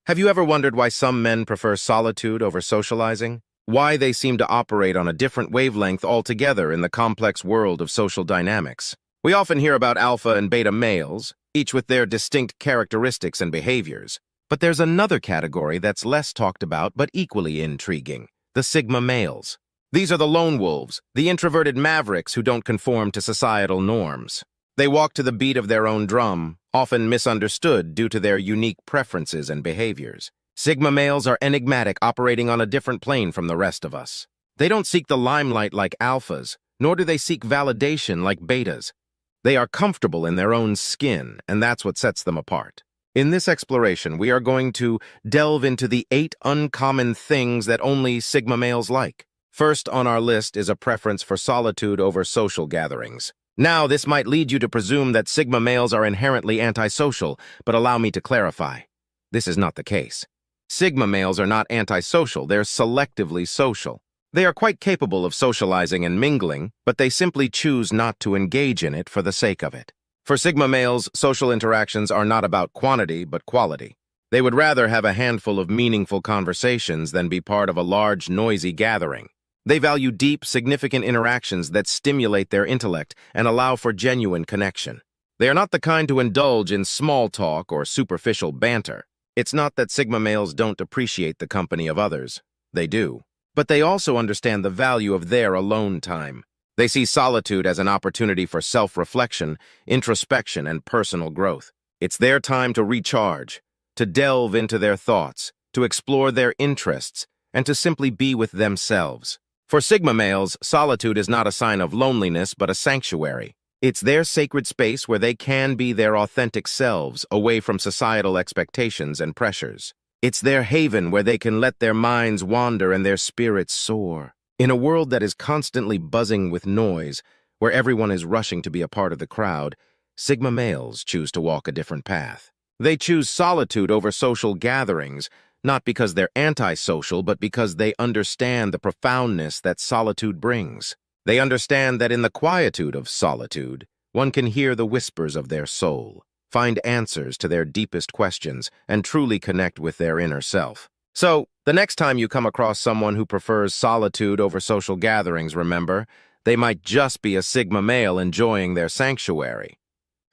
Have you ever wondered why some men prefer solitude over socializing? Why they seem to operate on a different wavelength altogether in the complex world of social dynamics? We often hear about alpha and beta males, each with their distinct characteristics and behaviors. But there's another category that's less talked about but equally intriguing: the sigma males. These are the lone wolves, the introverted mavericks who don't conform to societal norms. They walk to the beat of their own drum, often misunderstood due to their unique preferences and behaviors. Sigma males are enigmatic, operating on a different plane from the rest of us. They don't seek the limelight like alphas, nor do they seek validation like betas. They are comfortable in their own skin, and that's what sets them apart. In this exploration, we are going to delve into the 8 uncommon things that only sigma males like. First on our list is a preference for solitude over social gatherings. Now, this might lead you to presume that sigma males are inherently antisocial, but allow me to clarify. This is not the case. Sigma males are not antisocial, they're selectively social. They are quite capable of socializing and mingling, but they simply choose not to engage in it for the sake of it. For sigma males, social interactions are not about quantity, but quality. They would rather have a handful of meaningful conversations than be part of a large, noisy gathering. They value deep, significant interactions that stimulate their intellect and allow for genuine connection. They are not the kind to indulge in small talk or superficial banter. It's not that sigma males don't appreciate the company of others. They do. But they also understand the value of their alone time. They see solitude as an opportunity for self-reflection, introspection, and personal growth. It's their time to recharge, to delve into their thoughts, to explore their interests, and to simply be with themselves. For sigma males, solitude is not a sign of loneliness, but a sanctuary. It's their sacred space where they can be their authentic selves, away from societal expectations and pressures. It's their haven where they can let their minds wander and their spirits soar. In a world that is constantly buzzing with noise, where everyone is rushing to be a part of the crowd, sigma males choose to walk a different path. They choose solitude over social gatherings, not because they're antisocial, but because they understand the profoundness that solitude brings. They understand that in the quietude of solitude, one can hear the whispers of their soul, find answers to their deepest questions, and truly connect with their inner self. So, the next time you come across someone who prefers solitude over social gatherings, remember, they might just be a sigma male enjoying their sanctuary.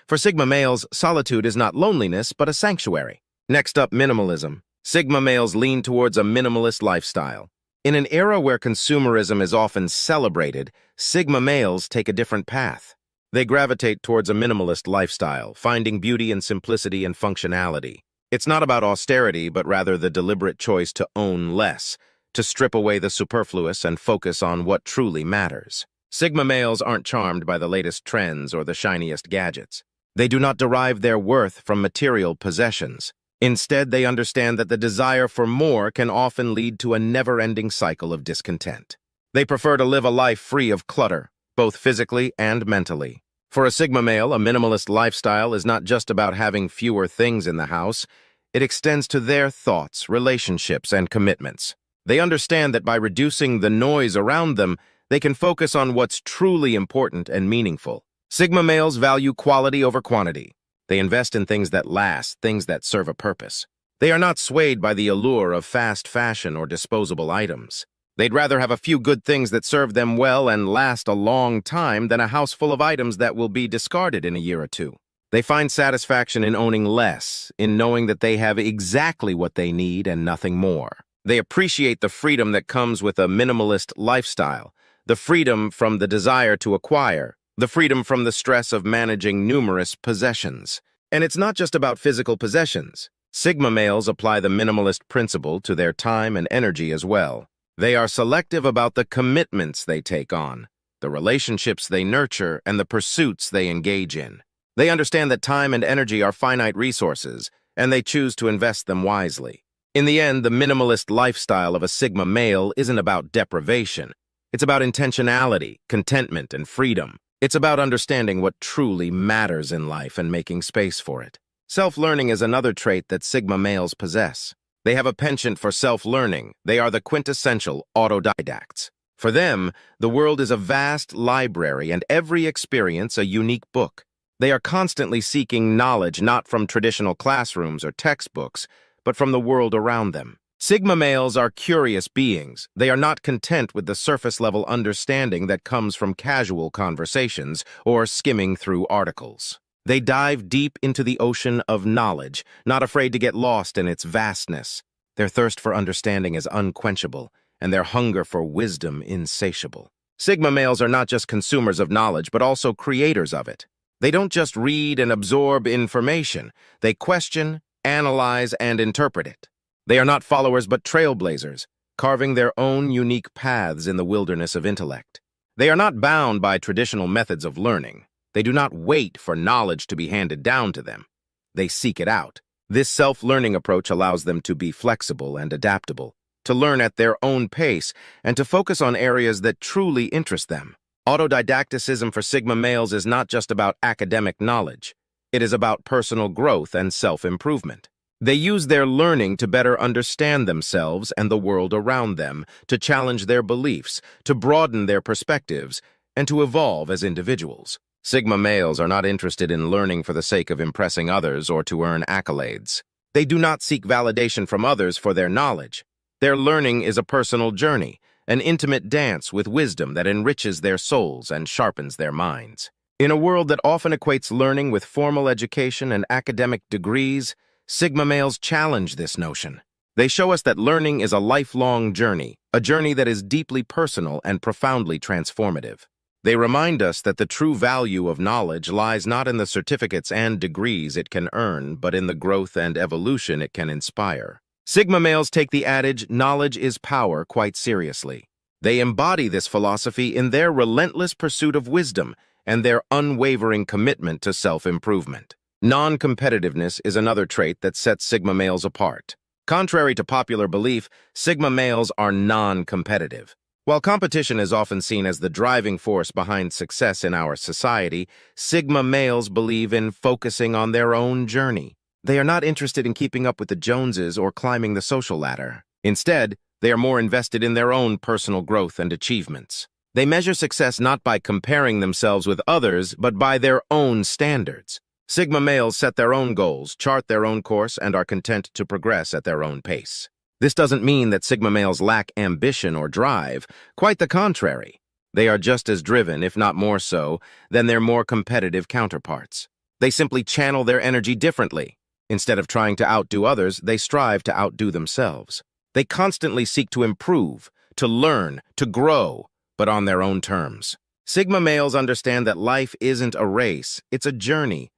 For sigma males, solitude is not loneliness, but a sanctuary. Next up, minimalism. Sigma males lean towards a minimalist lifestyle. In an era where consumerism is often celebrated, sigma males take a different path. They gravitate towards a minimalist lifestyle, finding beauty in simplicity and functionality. It's not about austerity, but rather the deliberate choice to own less, to strip away the superfluous and focus on what truly matters. Sigma males aren't charmed by the latest trends or the shiniest gadgets. They do not derive their worth from material possessions. Instead, they understand that the desire for more can often lead to a never-ending cycle of discontent. They prefer to live a life free of clutter, both physically and mentally. For a sigma male, a minimalist lifestyle is not just about having fewer things in the house. It extends to their thoughts, relationships, and commitments. They understand that by reducing the noise around them, they can focus on what's truly important and meaningful. Sigma males value quality over quantity. They invest in things that last, things that serve a purpose. They are not swayed by the allure of fast fashion or disposable items. They'd rather have a few good things that serve them well and last a long time than a house full of items that will be discarded in a year or two. They find satisfaction in owning less, in knowing that they have exactly what they need and nothing more. They appreciate the freedom that comes with a minimalist lifestyle, the freedom from the desire to acquire, the freedom from the stress of managing numerous possessions. And it's not just about physical possessions. Sigma males apply the minimalist principle to their time and energy as well. They are selective about the commitments they take on, the relationships they nurture, and the pursuits they engage in. They understand that time and energy are finite resources, and they choose to invest them wisely. In the end, the minimalist lifestyle of a sigma male isn't about deprivation. It's about intentionality, contentment, and freedom. It's about understanding what truly matters in life and making space for it. Self-learning is another trait that sigma males possess. They have a penchant for self-learning. They are the quintessential autodidacts. For them, the world is a vast library and every experience a unique book. They are constantly seeking knowledge not from traditional classrooms or textbooks, but from the world around them. Sigma males are curious beings. They are not content with the surface-level understanding that comes from casual conversations or skimming through articles. They dive deep into the ocean of knowledge, not afraid to get lost in its vastness. Their thirst for understanding is unquenchable, and their hunger for wisdom insatiable. Sigma males are not just consumers of knowledge, but also creators of it. They don't just read and absorb information. They question, analyze, and interpret it. They are not followers but trailblazers, carving their own unique paths in the wilderness of intellect. They are not bound by traditional methods of learning. They do not wait for knowledge to be handed down to them. They seek it out. This self-learning approach allows them to be flexible and adaptable, to learn at their own pace, and to focus on areas that truly interest them. Autodidacticism for Sigma males is not just about academic knowledge. It is about personal growth and self-improvement. They use their learning to better understand themselves and the world around them, to challenge their beliefs, to broaden their perspectives, and to evolve as individuals. Sigma males are not interested in learning for the sake of impressing others or to earn accolades. They do not seek validation from others for their knowledge. Their learning is a personal journey, an intimate dance with wisdom that enriches their souls and sharpens their minds. In a world that often equates learning with formal education and academic degrees, Sigma males challenge this notion. They show us that learning is a lifelong journey, a journey that is deeply personal and profoundly transformative. They remind us that the true value of knowledge lies not in the certificates and degrees it can earn, but in the growth and evolution it can inspire. Sigma males take the adage, "knowledge is power," quite seriously. They embody this philosophy in their relentless pursuit of wisdom and their unwavering commitment to self-improvement. Non-competitiveness is another trait that sets Sigma males apart. Contrary to popular belief, Sigma males are non-competitive. While competition is often seen as the driving force behind success in our society, Sigma males believe in focusing on their own journey. They are not interested in keeping up with the Joneses or climbing the social ladder. Instead, they are more invested in their own personal growth and achievements. They measure success not by comparing themselves with others, but by their own standards. Sigma males set their own goals, chart their own course, and are content to progress at their own pace. This doesn't mean that Sigma males lack ambition or drive. Quite the contrary. They are just as driven, if not more so, than their more competitive counterparts. They simply channel their energy differently. Instead of trying to outdo others, they strive to outdo themselves. They constantly seek to improve, to learn, to grow, but on their own terms. Sigma males understand that life isn't a race, it's a journey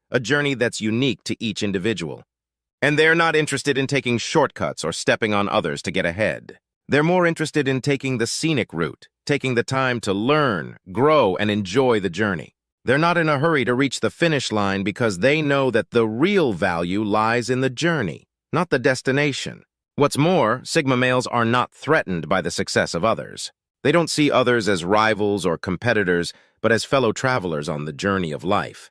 that's unique to each individual. And they're not interested in taking shortcuts or stepping on others to get ahead. They're more interested in taking the scenic route, taking the time to learn, grow, and enjoy the journey. They're not in a hurry to reach the finish line because they know that the real value lies in the journey, not the destination. What's more, Sigma males are not threatened by the success of others. They don't see others as rivals or competitors, but as fellow travelers on the journey of life.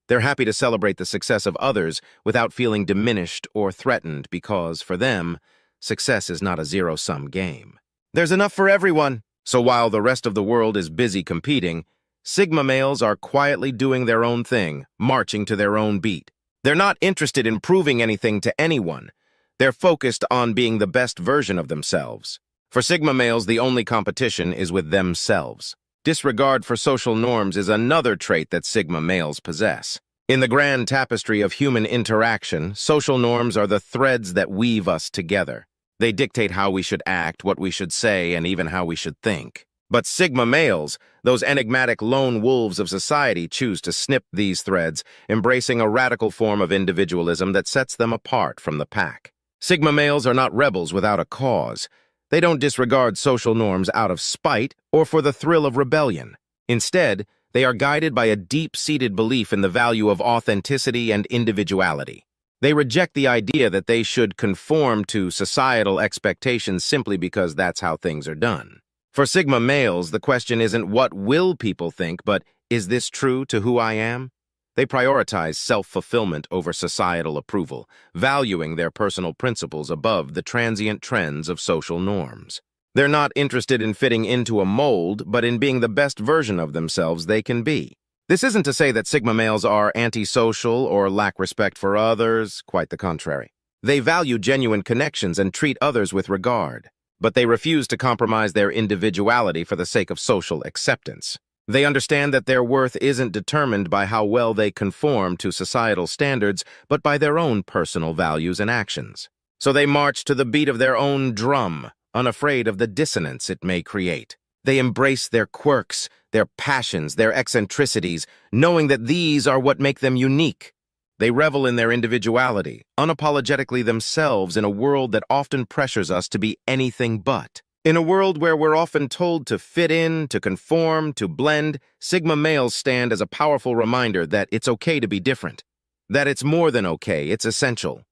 They're happy to celebrate the success of others without feeling diminished or threatened because, for them, success is not a zero-sum game. There's enough for everyone. So while the rest of the world is busy competing, Sigma males are quietly doing their own thing, marching to their own beat. They're not interested in proving anything to anyone. They're focused on being the best version of themselves. For Sigma males, the only competition is with themselves. Disregard for social norms is another trait that Sigma males possess. In the grand tapestry of human interaction, social norms are the threads that weave us together. They dictate how we should act, what we should say, and even how we should think. But Sigma males, those enigmatic lone wolves of society, choose to snip these threads, embracing a radical form of individualism that sets them apart from the pack. Sigma males are not rebels without a cause. They don't disregard social norms out of spite or for the thrill of rebellion. Instead, they are guided by a deep-seated belief in the value of authenticity and individuality. They reject the idea that they should conform to societal expectations simply because that's how things are done. For Sigma males, the question isn't what will people think, but is this true to who I am? They prioritize self-fulfillment over societal approval, valuing their personal principles above the transient trends of social norms. They're not interested in fitting into a mold, but in being the best version of themselves they can be. This isn't to say that Sigma males are antisocial or lack respect for others, quite the contrary. They value genuine connections and treat others with regard, but they refuse to compromise their individuality for the sake of social acceptance. They understand that their worth isn't determined by how well they conform to societal standards, but by their own personal values and actions. So they march to the beat of their own drum, unafraid of the dissonance it may create. They embrace their quirks, their passions, their eccentricities, knowing that these are what make them unique. They revel in their individuality, unapologetically themselves in a world that often pressures us to be anything but. In a world where we're often told to fit in, to conform, to blend, Sigma males stand as a powerful reminder that it's okay to be different. That it's more than okay, it's essential.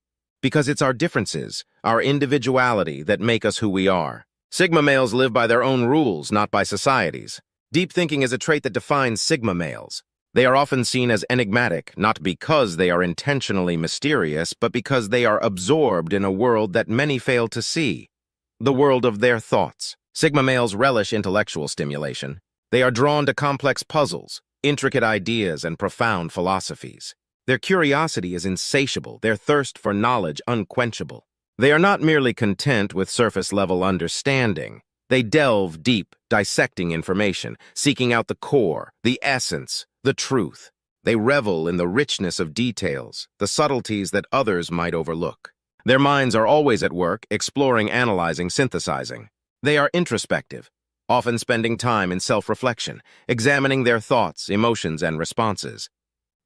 Because it's our differences, our individuality, that make us who we are. Sigma males live by their own rules, not by society's. Deep thinking is a trait that defines Sigma males. They are often seen as enigmatic, not because they are intentionally mysterious, but because they are absorbed in a world that many fail to see. The world of their thoughts. Sigma males relish intellectual stimulation. They are drawn to complex puzzles, intricate ideas, and profound philosophies. Their curiosity is insatiable, their thirst for knowledge unquenchable. They are not merely content with surface-level understanding. They delve deep, dissecting information, seeking out the core, the essence, the truth. They revel in the richness of details, the subtleties that others might overlook. Their minds are always at work, exploring, analyzing, synthesizing. They are introspective, often spending time in self-reflection, examining their thoughts, emotions, and responses.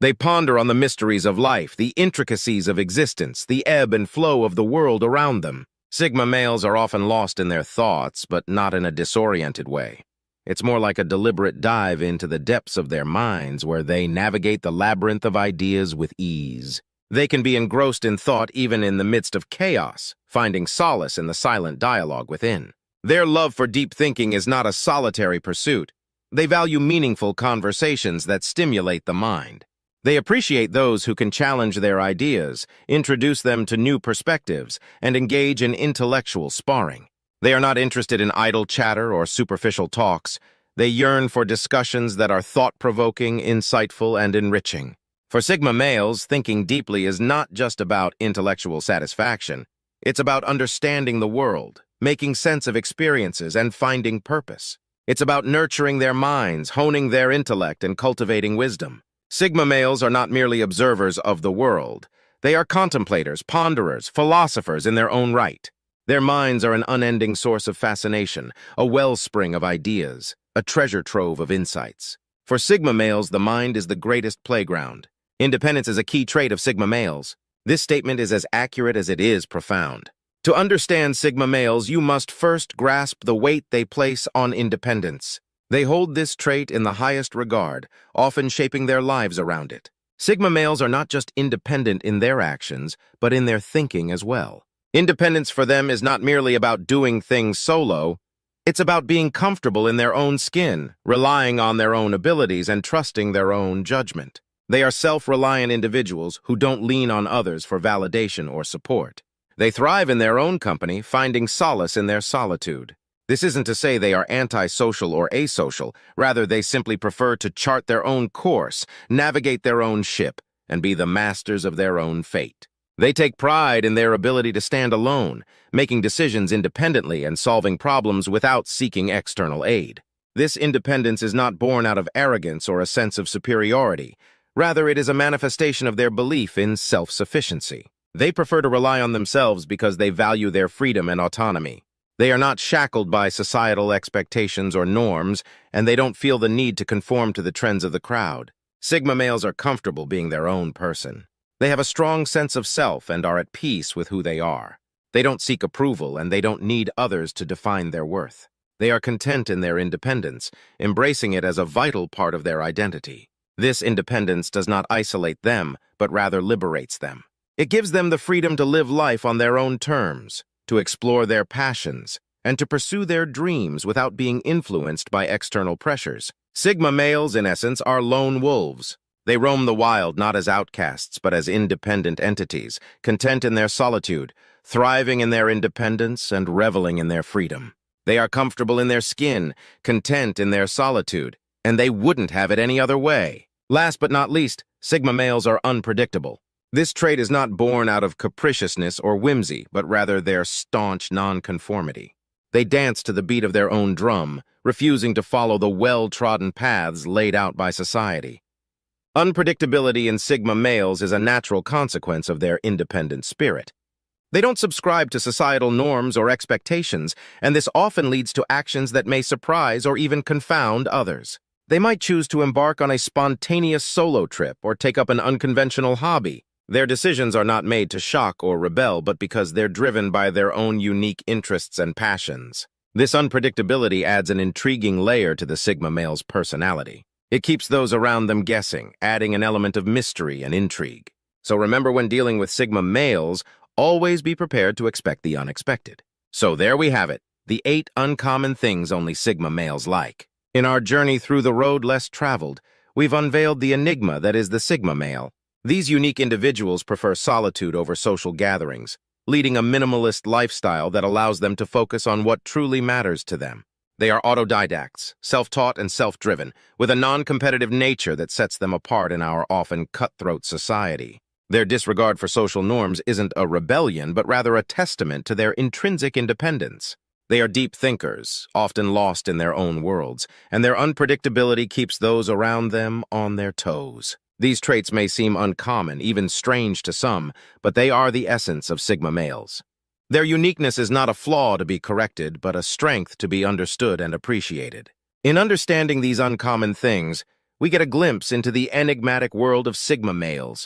They ponder on the mysteries of life, the intricacies of existence, the ebb and flow of the world around them. Sigma males are often lost in their thoughts, but not in a disoriented way. It's more like a deliberate dive into the depths of their minds where they navigate the labyrinth of ideas with ease. They can be engrossed in thought even in the midst of chaos, finding solace in the silent dialogue within. Their love for deep thinking is not a solitary pursuit. They value meaningful conversations that stimulate the mind. They appreciate those who can challenge their ideas, introduce them to new perspectives, and engage in intellectual sparring. They are not interested in idle chatter or superficial talks. They yearn for discussions that are thought-provoking, insightful, and enriching. For Sigma males, thinking deeply is not just about intellectual satisfaction. It's about understanding the world, making sense of experiences, and finding purpose. It's about nurturing their minds, honing their intellect, and cultivating wisdom. Sigma males are not merely observers of the world. They are contemplators, ponderers, philosophers in their own right. Their minds are an unending source of fascination, a wellspring of ideas, a treasure trove of insights. For Sigma males, the mind is the greatest playground. Independence is a key trait of Sigma males. This statement is as accurate as it is profound. To understand Sigma males, you must first grasp the weight they place on independence. They hold this trait in the highest regard, often shaping their lives around it. Sigma males are not just independent in their actions, but in their thinking as well. Independence for them is not merely about doing things solo. It's about being comfortable in their own skin, relying on their own abilities, and trusting their own judgment. They are self-reliant individuals who don't lean on others for validation or support. They thrive in their own company, finding solace in their solitude. This isn't to say they are antisocial or asocial. Rather, they simply prefer to chart their own course, navigate their own ship, and be the masters of their own fate. They take pride in their ability to stand alone, making decisions independently and solving problems without seeking external aid. This independence is not born out of arrogance or a sense of superiority. Rather, it is a manifestation of their belief in self-sufficiency. They prefer to rely on themselves because they value their freedom and autonomy. They are not shackled by societal expectations or norms, and they don't feel the need to conform to the trends of the crowd. Sigma males are comfortable being their own person. They have a strong sense of self and are at peace with who they are. They don't seek approval, and they don't need others to define their worth. They are content in their independence, embracing it as a vital part of their identity. This independence does not isolate them, but rather liberates them. It gives them the freedom to live life on their own terms, to explore their passions, and to pursue their dreams without being influenced by external pressures. Sigma males, in essence, are lone wolves. They roam the wild not as outcasts, but as independent entities, content in their solitude, thriving in their independence, and reveling in their freedom. They are comfortable in their skin, content in their solitude, and they wouldn't have it any other way. Last but not least, Sigma males are unpredictable. This trait is not born out of capriciousness or whimsy, but rather their staunch nonconformity. They dance to the beat of their own drum, refusing to follow the well-trodden paths laid out by society. Unpredictability in Sigma males is a natural consequence of their independent spirit. They don't subscribe to societal norms or expectations, and this often leads to actions that may surprise or even confound others. They might choose to embark on a spontaneous solo trip or take up an unconventional hobby. Their decisions are not made to shock or rebel, but because they're driven by their own unique interests and passions. This unpredictability adds an intriguing layer to the Sigma male's personality. It keeps those around them guessing, adding an element of mystery and intrigue. So remember, when dealing with Sigma males, always be prepared to expect the unexpected. So there we have it, the 8 uncommon things only Sigma males like. In our journey through the road less traveled, we've unveiled the enigma that is the Sigma male. These unique individuals prefer solitude over social gatherings, leading a minimalist lifestyle that allows them to focus on what truly matters to them. They are autodidacts, self-taught and self-driven, with a non-competitive nature that sets them apart in our often cutthroat society. Their disregard for social norms isn't a rebellion, but rather a testament to their intrinsic independence. They are deep thinkers, often lost in their own worlds, and their unpredictability keeps those around them on their toes. These traits may seem uncommon, even strange to some, but they are the essence of Sigma males. Their uniqueness is not a flaw to be corrected, but a strength to be understood and appreciated. In understanding these uncommon things, we get a glimpse into the enigmatic world of Sigma males,